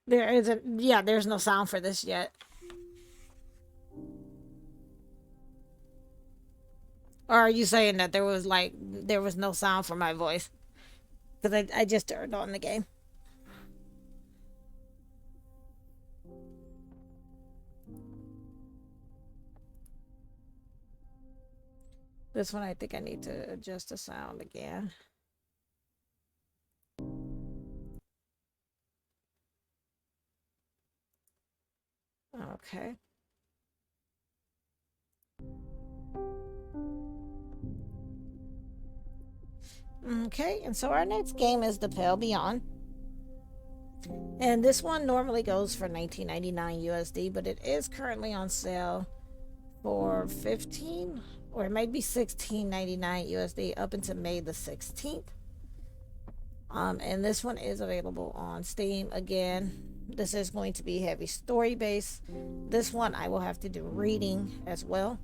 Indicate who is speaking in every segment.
Speaker 1: There isn't, yeah, there's no sound for this yet. Or are you saying that there was no sound for my voice? Because I just turned on the game. This one, I think I need to adjust the sound again. Okay. Okay, and so our next game is The Pale Beyond. And this one normally goes for 19.99 USD, but it is currently on sale for 15 or it might be 16.99 USD up until May the 16th. And this one is available on Steam. Again, this is going to be heavy story based. This one I will have to do reading as well.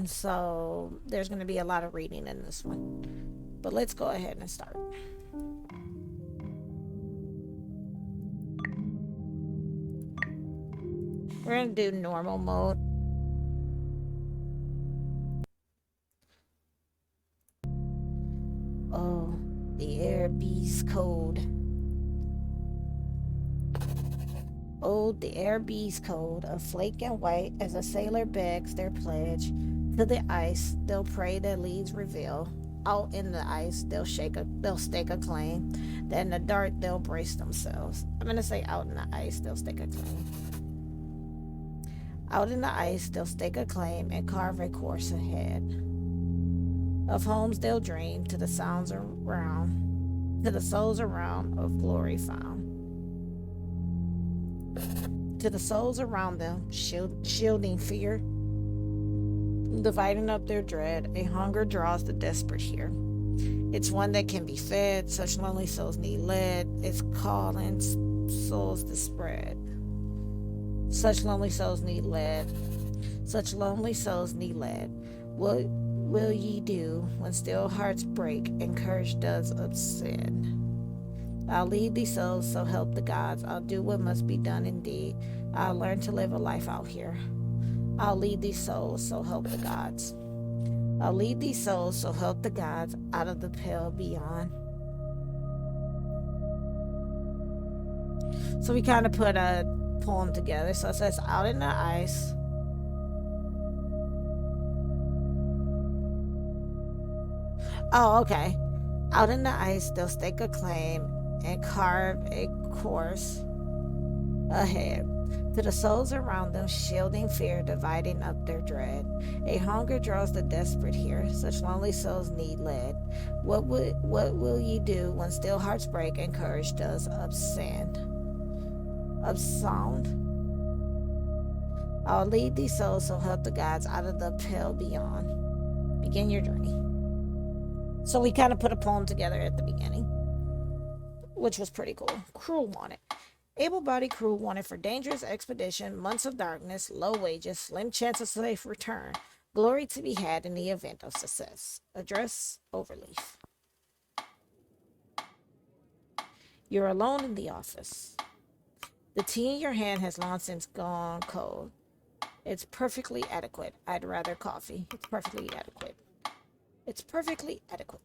Speaker 1: So there's going to be a lot of reading in this one. But let's go ahead and start. We're going to do normal mode. Oh, the air beast code. Oh, the air beast code of flake and white as a sailor begs their pledge. To the ice, they'll pray that leads reveal. Out in the ice, they'll stake a claim. Then in the dark, they'll brace themselves. I'm gonna say out in the ice, they'll stake a claim. Out in the ice, they'll stake a claim and carve a course ahead. Of homes they'll dream to the sounds around, to the souls around of glory found. To the souls around them, shielding fear, dividing up their dread, a hunger draws the desperate here. It's one that can be fed, such lonely souls need lead, it's calling souls to spread. Such lonely souls need lead, such lonely souls need lead. What will ye do when still hearts break and courage does ascend? I'll lead these souls, so help the gods. I'll do what must be done indeed. I'll learn to live a life out here. I'll lead these souls, so help the gods. I'll lead these souls, so help the gods out of the pale beyond. So we kind of put a poem together. So it says, out in the ice. Oh, okay. Out in the ice, they'll stake a claim and carve a course ahead. To the souls around them, shielding fear, dividing up their dread. A hunger draws the desperate here. Such lonely souls need lead. What will ye do when still hearts break and courage does upsound? I'll lead these souls, so help the gods out of the pale beyond. Begin your journey. So we kind of put a poem together at the beginning, which was pretty cool. Crew wanted. Able-bodied crew wanted for dangerous expedition, months of darkness, low wages, slim chance of safe return. Glory to be had in the event of success. Address Overleaf. You're alone in the office. The tea in your hand has long since gone cold. It's perfectly adequate. I'd rather coffee. It's perfectly adequate. It's perfectly adequate.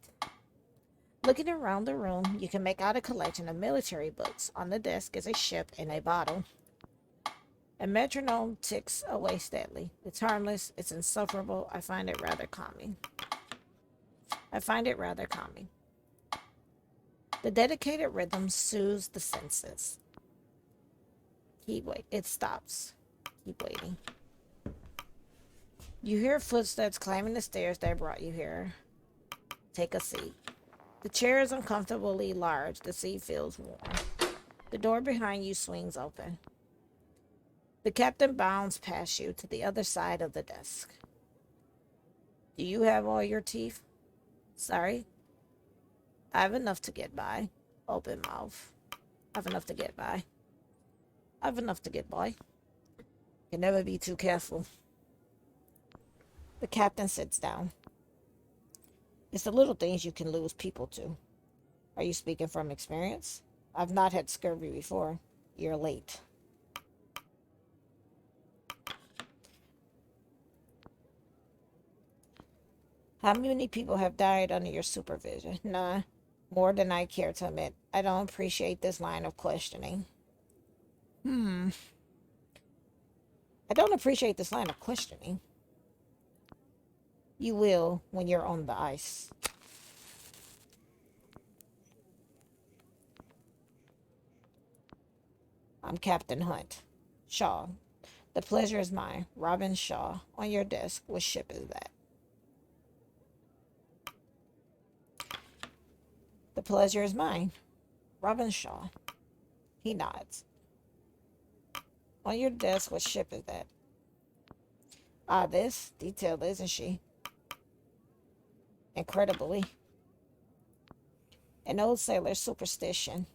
Speaker 1: Looking around the room, you can make out a collection of military books. On the desk is a ship and a bottle. A metronome ticks away steadily. It's harmless. It's insufferable. I find it rather calming. The dedicated rhythm soothes the senses. Keep wait. It stops. Keep waiting. You hear footsteps climbing the stairs that brought you here. Take a seat. The chair is uncomfortably large. The seat feels warm. The door behind you swings open. The captain bounds past you to the other side of the desk. Do you have all your teeth? Sorry. I have enough to get by. Open mouth. I have enough to get by. I have enough to get by. Can never be too careful. The captain sits down. It's the little things you can lose people to. Are you speaking from experience? I've not had scurvy before. You're late. How many people have died under your supervision? None. More than I care to admit. I don't appreciate this line of questioning. I don't appreciate this line of questioning. You will when you're on the ice. I'm Captain Hunt. Shaw. The pleasure is mine. Robin Shaw. On your desk. What ship is that? The pleasure is mine. Robin Shaw. He nods. On your desk, what ship is that? Ah, this. Detailed, isn't she? Incredibly. An old sailor's superstition.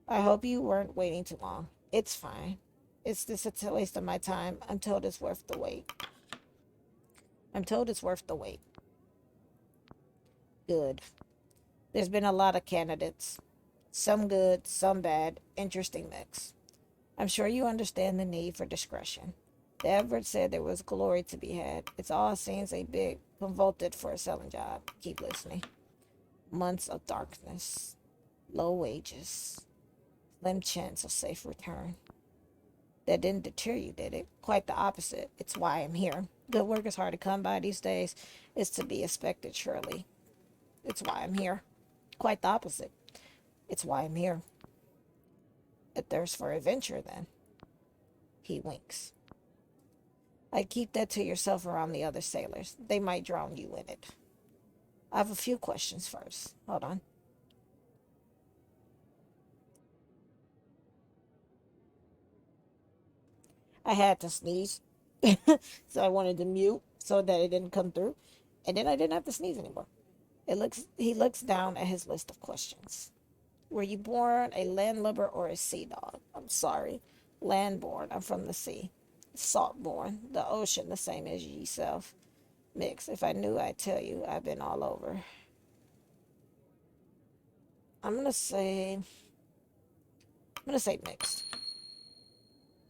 Speaker 1: I hope you weren't waiting too long. It's fine. It's just a waste of my time. I'm told it's worth the wait. I'm told it's worth the wait. Good. There's been a lot of candidates. Some good, some bad. Interesting mix. I'm sure you understand the need for discretion. The Everett said there was glory to be had. It's all seems a bit convoluted for a selling job. Keep listening. Months of darkness. Low wages. Slim chance of safe return. That didn't deter you, did it? Quite the opposite. It's why I'm here. Good work is hard to come by these days. It's to be expected, surely. It's why I'm here. Quite the opposite. It's why I'm here. A thirst for adventure, then. He winks. I'd keep that to yourself around the other sailors. They might drown you in it. I have a few questions first. Hold on. I had to sneeze. So I wanted to mute so that it didn't come through. And then I didn't have to sneeze anymore. He looks down at his list of questions. Were you born a landlubber or a sea dog? I'm sorry. Landborn. I'm from the sea. Saltborn. The ocean, the same as yourself. Mix. If I knew, I'd tell you. I've been all over. I'm gonna say mixed.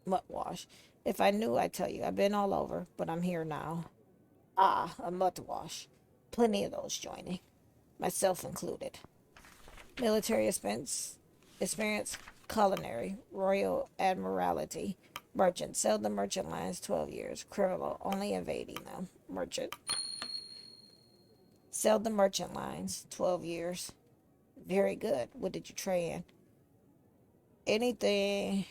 Speaker 1: Mutt wash. If I knew, I'd tell you. I've been all over, but I'm here now. Ah, a mutt wash. Plenty of those joining. Myself included. Military experience, culinary, Royal Admiralty, merchant, sailed the merchant lines 12 years, criminal, only invading them, merchant. Sailed the merchant lines 12 years. Very good. What did you trade in? Anything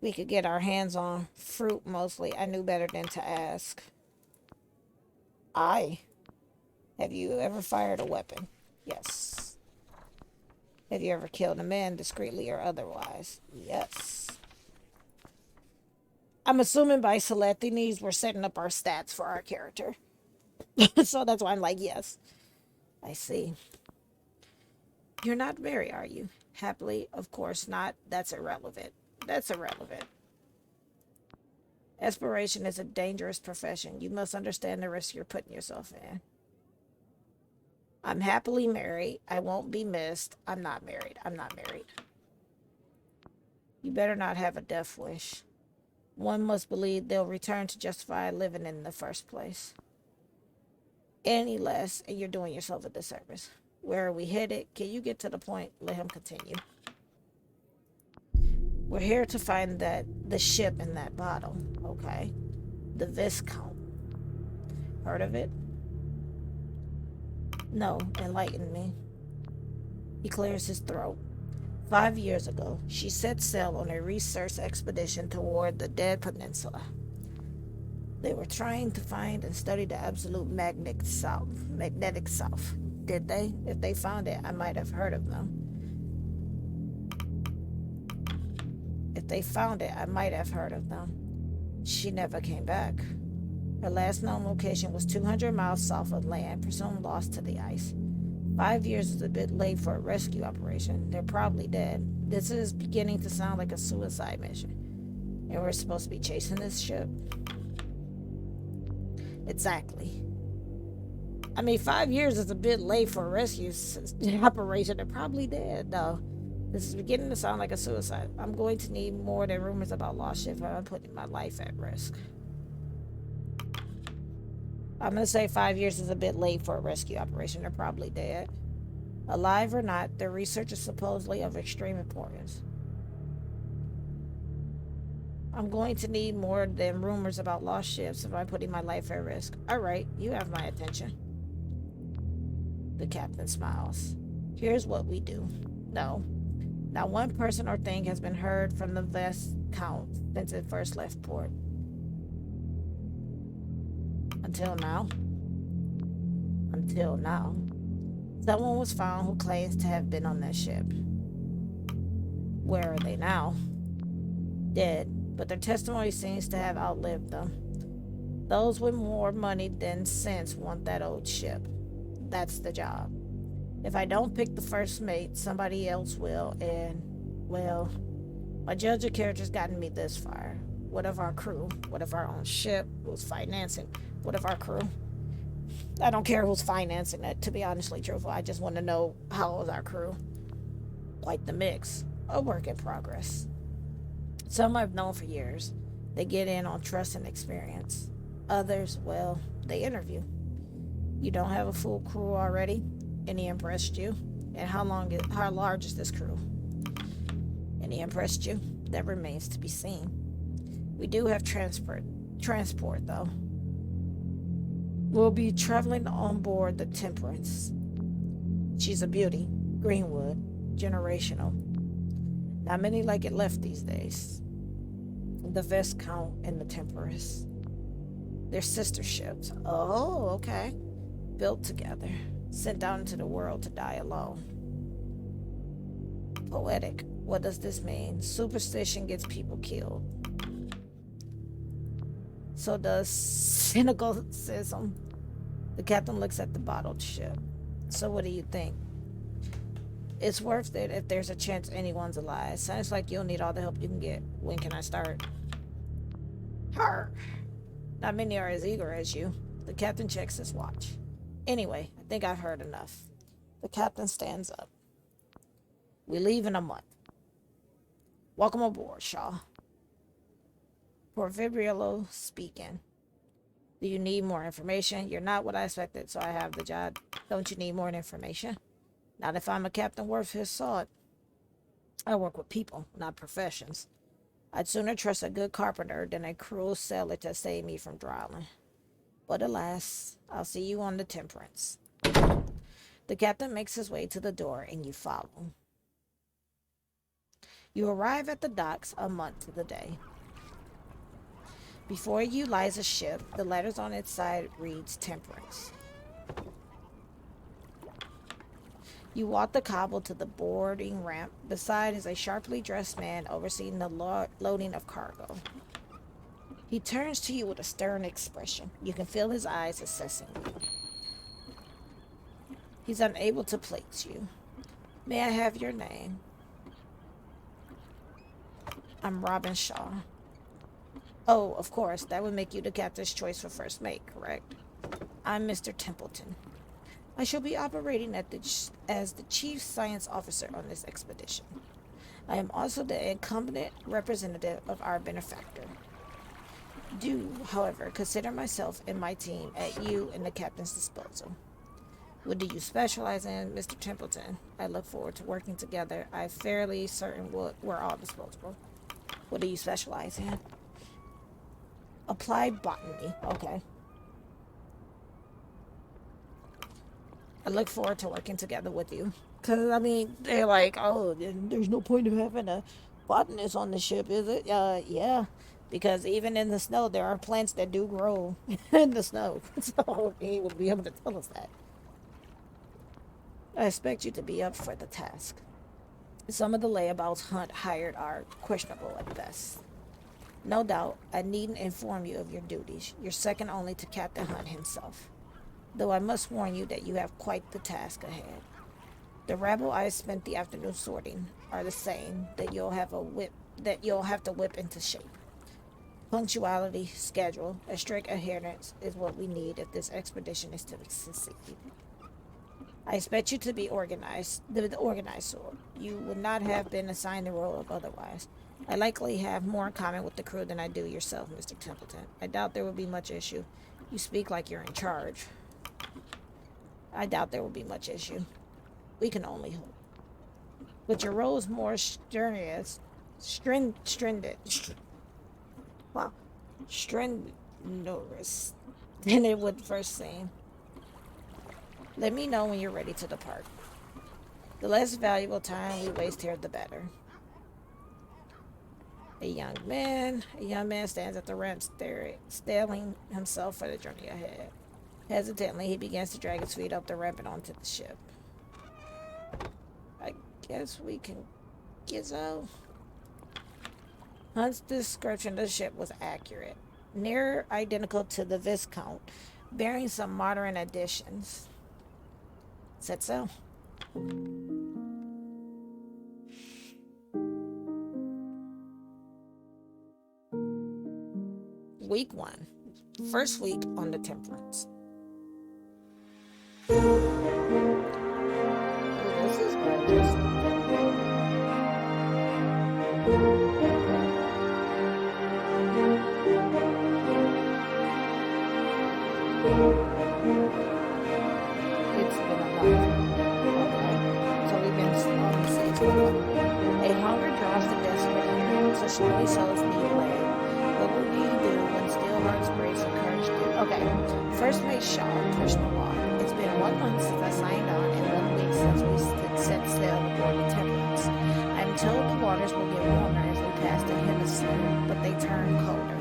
Speaker 1: we could get our hands on. Fruit mostly. I knew better than to ask. Have you ever fired a weapon? Yes. Have you ever killed a man discreetly or otherwise? Yes. I'm assuming by selecting these, we're setting up our stats for our character. So that's why I'm like, yes. I see. You're not married, are you? Happily, of course not. That's irrelevant. That's irrelevant. Exploration is a dangerous profession. You must understand the risk you're putting yourself in. I'm happily married. I won't be missed. I'm not married. I'm not married. You better not have a death wish. One must believe they'll return to justify living in the first place. Any less, and you're doing yourself a disservice. Where are we headed? Can you get to the point? Let him continue. We're here to find the ship in that bottle. Okay. The Viscount. Heard of it? No, enlighten me. He clears his throat. 5 years ago, she set sail on a research expedition toward the Dead Peninsula. They were trying to find and study the absolute magnetic south. Did they? If they found it, I might have heard of them. If they found it, I might have heard of them. She never came back. Her last known location was 200 miles south of land, presumed lost to the ice. 5 years is a bit late for a rescue operation. They're probably dead. This is beginning to sound like a suicide mission. And we're supposed to be chasing this ship? Exactly. I mean, 5 years is a bit late for a rescue operation. They're probably dead, though. This is beginning to sound like a suicide. I'm going to need more than rumors about lost ships if I'm putting my life at risk. I'm going to say 5 years is a bit late for a rescue operation. They're probably dead. Alive or not, their research is supposedly of extreme importance. I'm going to need more than rumors about lost ships if I'm putting my life at risk. All right, you have my attention. The captain smiles. Here's what we do. No. Not one person or thing has been heard from the vest count since it first left port. Until now. Until now. Someone was found who claims to have been on that ship. Where are they now? Dead, but their testimony seems to have outlived them. Those with more money than sense want that old ship. That's the job. If I don't pick the first mate, somebody else will, and, well, my judge of character's gotten me this far. What of our crew? What of our own ship? Who's financing? What of our crew? I don't care who's financing it, to be honestly truthful. I just want to know how is our crew. Quite the mix. A work in progress. Some I've known for years. They get in on trust and experience. Others, well, they interview. You don't have a full crew already? Any impressed you? And how large is this crew? Any impressed you? That remains to be seen. We do have transport though. We'll be traveling on board the Temperance. She's a beauty. Greenwood. Generational. Not many like it left these days. The Viscount and the Temperance. They're sister ships. Oh, okay. Built together. Sent down into the world to die alone. Poetic. What does this mean? Superstition gets people killed. So does cynicism. The captain looks at the bottled ship. So what do you think? It's worth it if there's a chance anyone's alive. Sounds like you'll need all the help you can get. When can I start? Har! Not many are as eager as you. The captain checks his watch. Anyway, I think I've heard enough. The captain stands up. We leave in a month. Welcome aboard, Shaw. Porfirio speaking. Do you need more information? You're not what I expected, so I have the job. Don't you need more information? Not if I'm a captain worth his salt. I work with people, not professions. I'd sooner trust a good carpenter than a cruel sailor to save me from drowning. But alas, I'll see you on the Temperance. The captain makes his way to the door and you follow. You arrive at the docks a month to the day. Before you lies a ship. The letters on its side reads Temperance. You walk the cobble to the boarding ramp. Beside is a sharply dressed man overseeing the loading of cargo. He turns to you with a stern expression. You can feel his eyes assessing you. He's unable to place you. May I have your name? I'm Robin Shaw. Oh, of course, that would make you the captain's choice for first mate, correct? I'm Mr. Templeton. I shall be operating as the chief science officer on this expedition. I am also the incumbent representative of our benefactor. Do, however, consider myself and my team at you and the captain's disposal. What do you specialize in, Mr. Templeton? I look forward to working together. I'm fairly certain we're all disposable. What do you specialize in? Applied botany. Okay. I look forward to working together with you. Because, I mean, they're like, oh, there's no point of having a botanist on the ship, is it? Yeah. Because even in the snow, there are plants that do grow in the snow. So he will be able to tell us that. I expect you to be up for the task. Some of the layabouts Hunt hired are questionable at best. No doubt, I needn't inform you of your duties. You're second only to Captain Hunt himself. Though I must warn you that you have quite the task ahead. The rabble I spent the afternoon sorting are the same that you'll have to whip into shape. Punctuality, schedule, and strict adherence is what we need if this expedition is to succeed. I expect you to be organized, the organized sort. You would not have been assigned the role of otherwise. I likely have more in common with the crew than I do yourself, Mr. Templeton. I doubt there will be much issue. You speak like you're in charge. I doubt there will be much issue. We can only hope. But your role is more strenuous, wow, strenuous than it would first seem. Let me know when you're ready to depart. The less valuable time we waste here, the better. A young man stands at the ramp, steeling himself for the journey ahead. Hesitantly, he begins to drag his feet up the ramp and onto the ship. I guess we can gizzo. Hunt's description of the ship was accurate, near identical to the Viscount, bearing some modern additions. Said so. Week 1. First week on the Temperance. Oh, this is gorgeous. It's been a month. Okay. So we've been on the 6th month. A hunger draws the desperate here, so slowly souls need way. What will you do when still hearts brace and courage do? Okay. First mate Shaw, personal log. It's been 1 month since I signed on and 1 week since we set sail aboard the Temperance. I'm told the waters will get warmer as we pass the hemisphere, but they turn colder.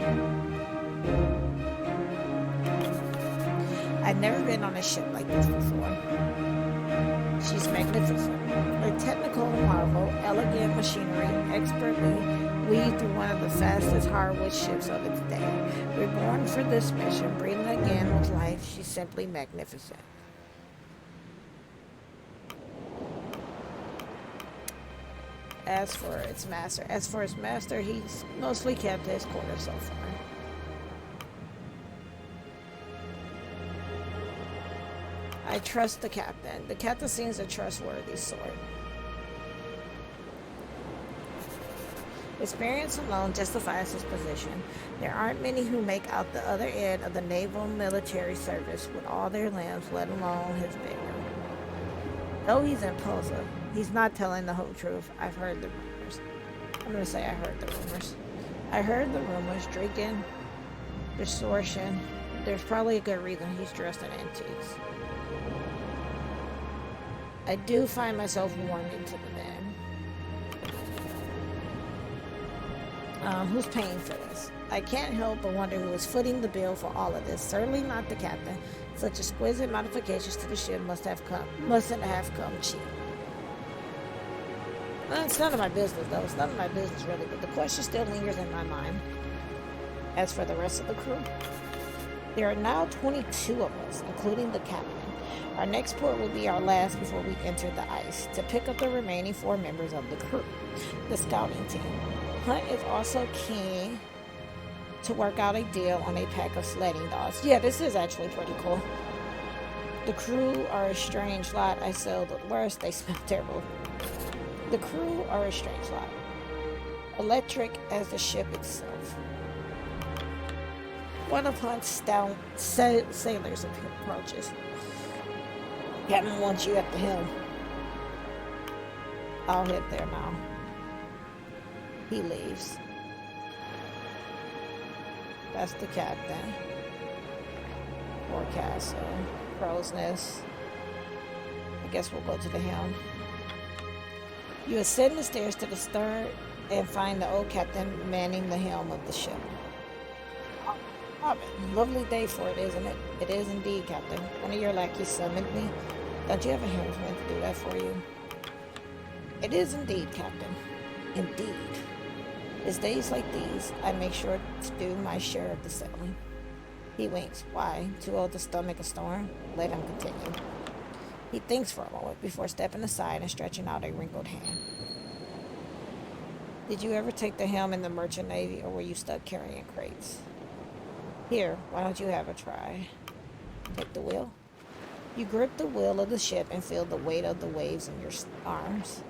Speaker 1: I've never been on a ship like this before. She's magnificent. A technical marvel, elegant machinery, expertly weaved through one of the fastest hardwood ships of its day. We're born for this mission, breathing again with life. She's simply magnificent. As for its master, he's mostly kept his quarters so far. I trust the captain. The captain seems a trustworthy sort. Experience alone justifies his position. There aren't many who make out the other end of the naval military service with all their limbs, let alone his vigor. Though he's impulsive, he's not telling the whole truth. I've heard the rumors. I'm going to say I heard the rumors. I heard the rumors, drinking, distortion. There's probably a good reason he's dressed in antiques. I do find myself warming to the man. Who's paying for this? I can't help but wonder who is footing the bill for all of this. Certainly not the captain. Such exquisite modifications to the ship mustn't have come cheap. Well, it's none of my business, though. It's none of my business, really. But the question still lingers in my mind. As for the rest of the crew, there are now 22 of us, including the captain. Our next port will be our last before we enter the ice, to pick up the remaining 4 members of the crew, the scouting team. Hunt is also keen to work out a deal on a pack of sledding dogs. Yeah, this is actually pretty cool. The crew are a strange lot. I sell the worst. They smell terrible. The crew are a strange lot. Electric as the ship itself. One of Hunt's stout sailors approaches. Captain wants you at the helm. I'll head there now. He leaves. That's the captain. Forecastle. Crow's Nest. I guess we'll go to the helm. You ascend the stairs to the stern and find the old captain manning the helm of the ship. Lovely day for it, isn't it? It is indeed, Captain. One of your lackeys summoned me. Don't you have a helmsman to do that for you? It is indeed, Captain. Indeed. It's days like these, I make sure to do my share of the sailing. He winks. Why? Too old to stomach a storm? Let him continue. He thinks for a moment before stepping aside and stretching out a wrinkled hand. Did you ever take the helm in the merchant navy, or were you stuck carrying crates? Here, why don't you have a try? Take the wheel. You grip the wheel of the ship and feel the weight of the waves in your arms.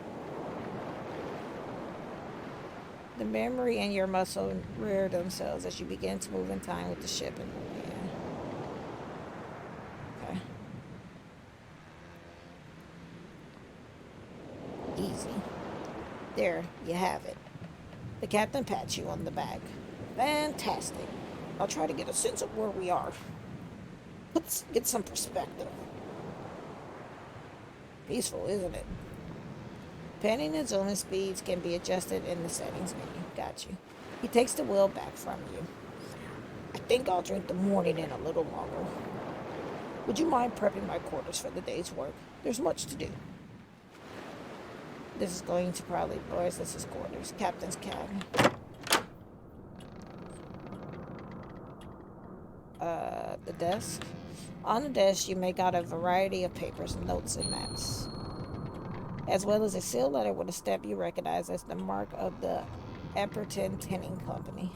Speaker 1: The memory and your muscle rear themselves as you begin to move in time with the ship and the wind. Okay. Easy. There, you have it. The captain pats you on the back. Fantastic. I'll try to get a sense of where we are. Let's get some perspective. Peaceful, isn't it? Panning and zooming speeds can be adjusted in the settings menu. Got you. He takes the wheel back from you. I think I'll drink the morning in a little longer. Would you mind prepping my quarters for the day's work? There's much to do. This is going to probably... Boys, this is quarters. Captain's cabin. The desk. On the desk, you make out a variety of papers, notes, and maps, as well as a sealed letter with a stamp you recognize as the mark of the Epperton Tinning Company.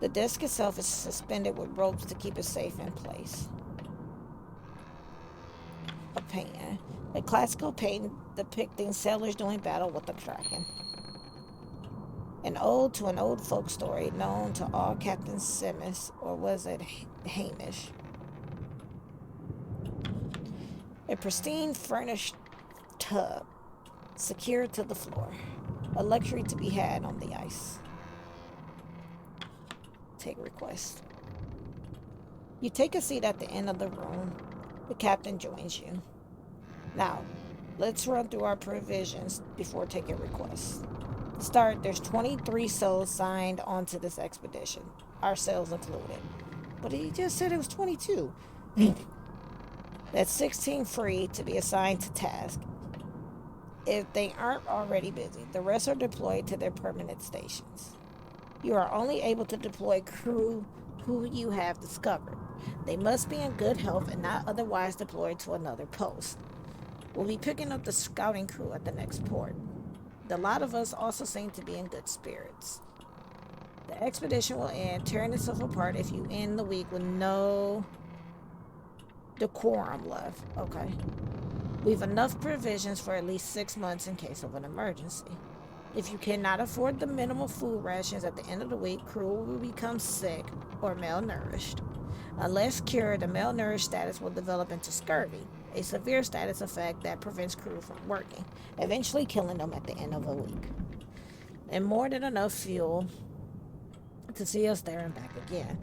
Speaker 1: The desk itself is suspended with ropes to keep it safe in place. A painting. A classical painting depicting sailors doing battle with the Kraken. An ode to an old folk story known to all Captain Simmons, or was it Hamish? A pristine furnished tub, secured to the floor. A luxury to be had on the ice. Take request. You take a seat at the end of the room. The captain joins you. Now, let's run through our provisions before taking requests. To start, there's 23 souls signed onto this expedition, ourselves included. But he just said it was 22. That's 16 free to be assigned to task. If they aren't already busy, the rest are deployed to their permanent stations. You are only able to deploy crew who you have discovered. They must be in good health and not otherwise deployed to another post. We'll be picking up the scouting crew at the next port. The lot of us also seem to be in good spirits. The expedition will end, tearing itself apart if you end the week with no decorum left. Okay. We've enough provisions for at least 6 months in case of an emergency. If you cannot afford the minimal food rations at the end of the week, crew will become sick or malnourished. Unless cured, the malnourished status will develop into scurvy, a severe status effect that prevents crew from working, eventually killing them at the end of a week. And more than enough fuel to see us there and back again.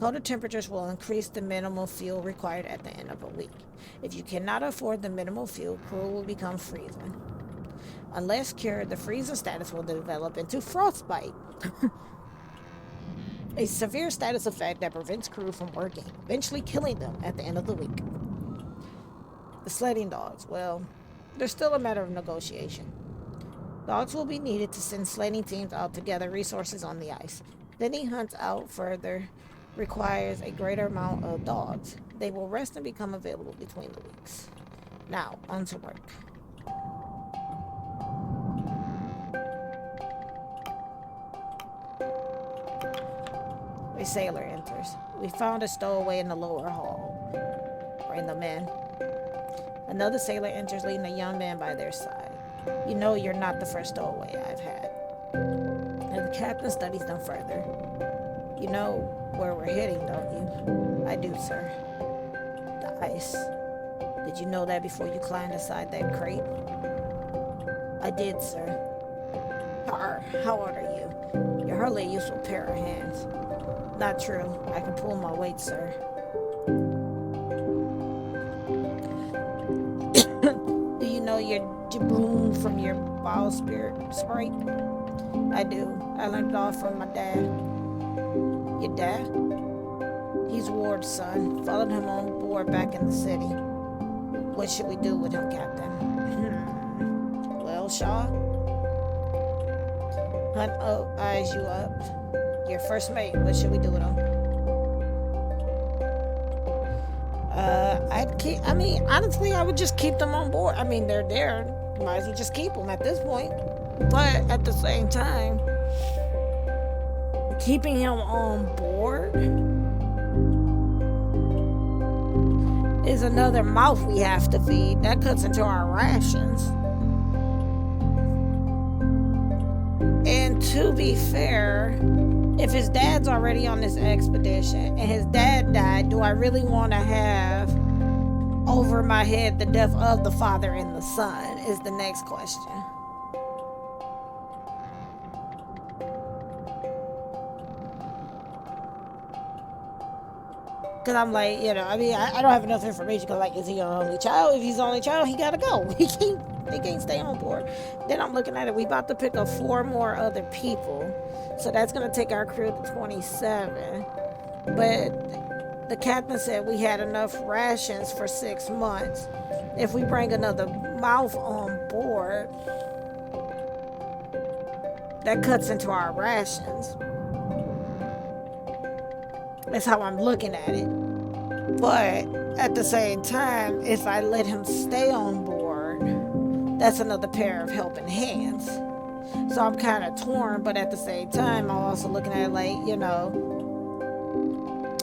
Speaker 1: Colder temperatures will increase the minimal fuel required at the end of a week. If you cannot afford the minimal fuel, crew will become freezing. Unless cured, the freezing status will develop into frostbite. A severe status effect that prevents crew from working, eventually killing them at the end of the week. The sledding dogs, well, they're still a matter of negotiation. Dogs will be needed to send sledding teams out to gather resources on the ice. Sending hunts out further requires a greater amount of dogs. They will rest and become available between the weeks. Now, on to work. A sailor enters. We found a stowaway in the lower hall. Bring them in. Another sailor enters, leading a young man by their side. You know you're not the first stowaway I've had. And the captain studies them further. You know where we're heading, don't you? I do, sir. The ice. Did you know that before you climbed inside that crate? I did, sir. How old are you? You're hardly a useful pair of hands. Not true. I can pull my weight, sir. Do you know your jabroon from your bowel sprite? I do. I learned it all from my dad. Your dad? He's Ward's son. Followed him on board back in the city. What should we do with him, Captain? Well, Shaw? Hunt eyes you up. Your first mate, what should we do with them? Honestly, I would just keep them on board. I mean, they're there. Might as well just keep them at this point. But at the same time, keeping him on board is another mouth we have to feed. That cuts into our rations. And to be fair, if his dad's already on this expedition and his dad died, do I really want to have over my head the death of the father and the son is the next question. Because I'm like, you know, I mean, I don't have enough information because, like, is he an only child? If he's an only child, he got to go. He can't stay on board. Then I'm looking at it. We about to pick up 4 more other people. So that's going to take our crew to 27. But the captain said we had enough rations for 6 months. If we bring another mouth on board, that cuts into our rations. That's how I'm looking at it. But at the same time, if I let him stay on board, that's another pair of helping hands. So I'm kind of torn, but at the same time, I'm also looking at it like, you know,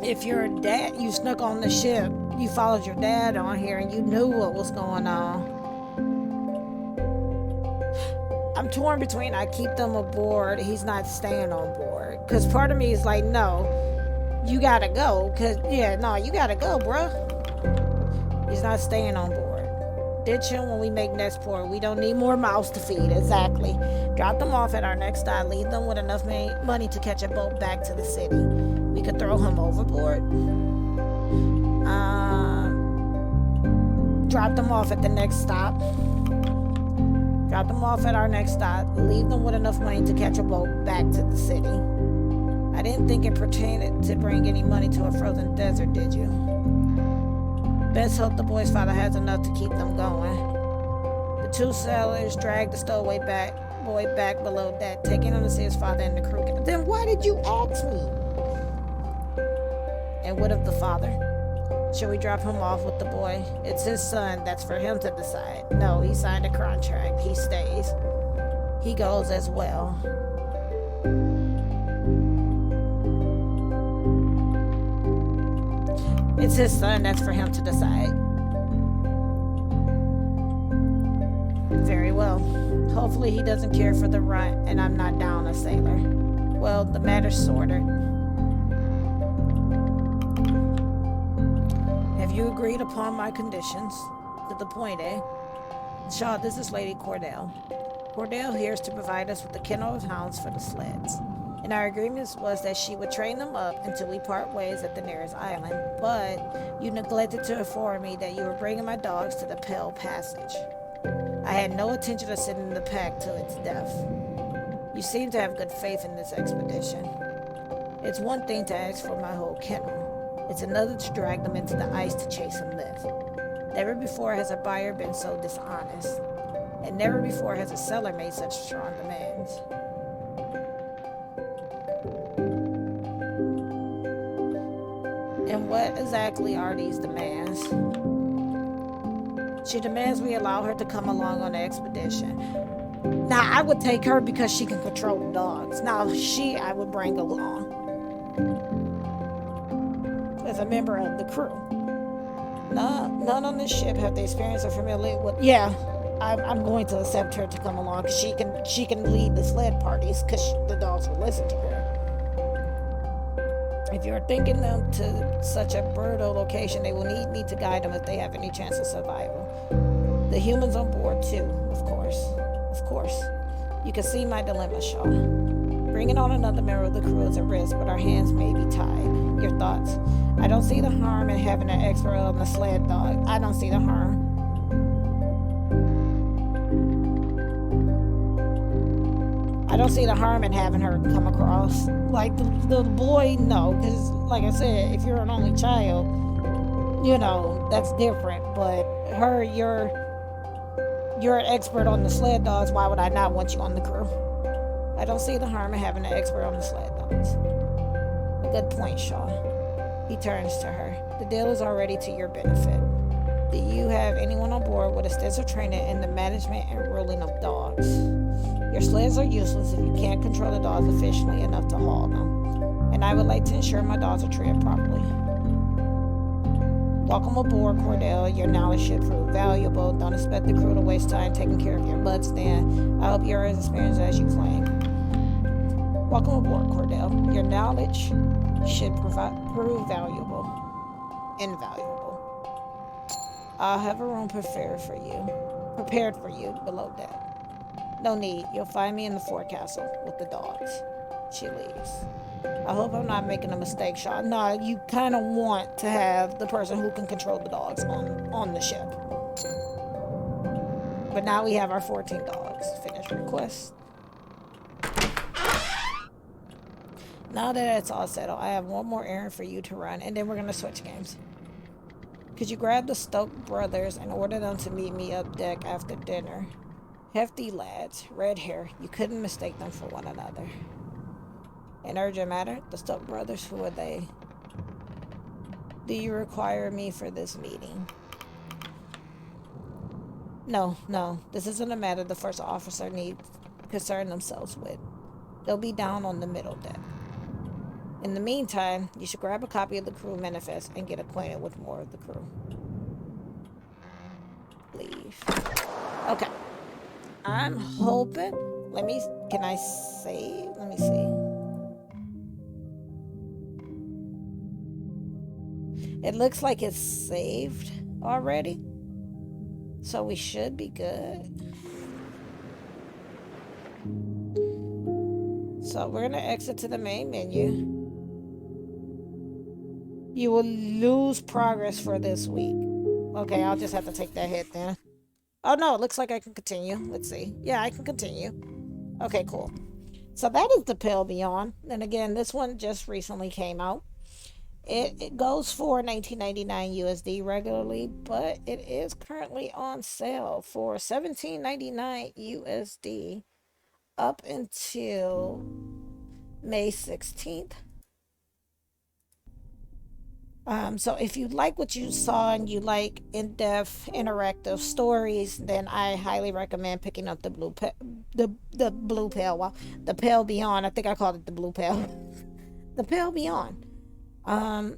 Speaker 1: if your dad, you snuck on the ship, you followed your dad on here and you knew what was going on. I'm torn between I keep them aboard, he's not staying on board. Because part of me is like, no, you gotta go. Because, yeah, no, you gotta go, bruh. He's not staying on board. Ditch him when we make next port. We don't need more mouths to feed. Exactly. Drop them off at our next stop. Leave them with enough money to catch a boat back to the city. We could throw him overboard. Drop them off at the next stop. Drop them off at our next stop. Leave them with enough money to catch a boat back to the city. I didn't think it pertained to bring any money to a frozen desert, did you? Best hope the boy's father has enough to keep them going. The 2 sailors dragged the stowaway boy back below deck, taking him to see his father and the crew. Then why did you ask me? And what of the father? Should we drop him off with the boy? It's his son. That's for him to decide. No, he signed a contract. He stays. He goes as well. It's his son. That's for him to decide. Very well. Hopefully he doesn't care for the runt and I'm not down a sailor. Well, the matter's sorted. Have you agreed upon my conditions? To the point, eh? Shaw, this is Lady Cordell. Cordell here is to provide us with a kennel of hounds for the sleds. And our agreement was that she would train them up until we part ways at the nearest island. But you neglected to inform me that you were bringing my dogs to the Pale Passage. I had no intention of sending the pack till its death. You seem to have good faith in this expedition. It's one thing to ask for my whole kennel. It's another to drag them into the ice to chase and live. Never before has a buyer been so dishonest. And never before has a seller made such strong demands. And what exactly are these demands? She demands we allow her to come along on the expedition. Now, I would take her because she can control the dogs. Now, I would bring along as a member of the crew. None on this ship have the experience or familiarity with. Yeah, I'm going to accept her to come along because she can lead the sled parties because the dogs will listen to her. If you're taking them to such a brutal location, they will need me to guide them if they have any chance of survival. The humans on board too, of course. Of course. You can see my dilemma, Shaw. Bringing on another member of the crew is a risk, but our hands may be tied. Your thoughts? I don't see the harm in having an expert on the sled dog. I don't see the harm. I don't see the harm in having her come across. Like, the boy, no. Because, like I said, if you're an only child, you know, that's different. But her, you're an expert on the sled dogs. Why would I not want you on the crew? I don't see the harm in having an expert on the sled dogs. A good point, Shaw. He turns to her. The deal is already to your benefit. Do you have anyone on board with extensive training in the management and ruling of dogs? Your sleds are useless if you can't control the dogs efficiently enough to haul them. And I would like to ensure my dogs are treated properly. Welcome aboard, Cordell. Your knowledge should prove valuable. Don't expect the crew to waste time taking care of your butt stand. I hope you're as experienced as you claim. Welcome aboard, Cordell. Your knowledge should prove valuable. Invaluable. I'll have a room prepared for you below deck. No need. You'll find me in the forecastle with the dogs. She leaves. I hope I'm not making a mistake, Sean. No, you kind of want to have the person who can control the dogs on the ship. But now we have our 14 dogs. Finish request. Now that it's all settled, I have one more errand for you to run, and then we're going to switch games. Could you grab the Stoke brothers and order them to meet me up deck after dinner? Hefty lads, red hair. You couldn't mistake them for one another. An urgent matter? The Stoke brothers, who are they? Do you require me for this meeting? No. This isn't a matter the first officer needs concern themselves with. They'll be down on the middle deck. In the meantime, you should grab a copy of the crew manifest and get acquainted with more of the crew. Leave. Okay. I'm hoping... Can I save? Let me see. It looks like it's saved already. So we should be good. So we're going to exit to the main menu. You will lose progress for this week. Okay, I'll just have to take that hit then. Oh no, it looks like I can continue. Let's see. Yeah, I can continue. Okay, cool. So that is the Pale Beyond. And again, this one just recently came out. It goes for $19.99 USD regularly, but it is currently on sale for $17.99 USD up until May 16th. So if you like what you saw and you like in-depth interactive stories, then I highly recommend picking up the Pale Beyond. I think I called it the Blue Pale. The Pale Beyond.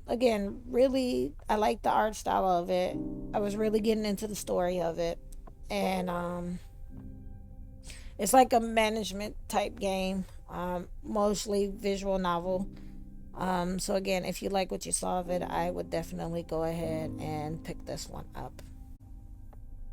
Speaker 1: Again, really, I like the art style of it. I was really getting into the story of it, and it's like a management type game, mostly visual novel. So again, if you like what you saw of it, I would definitely go ahead and pick this one up.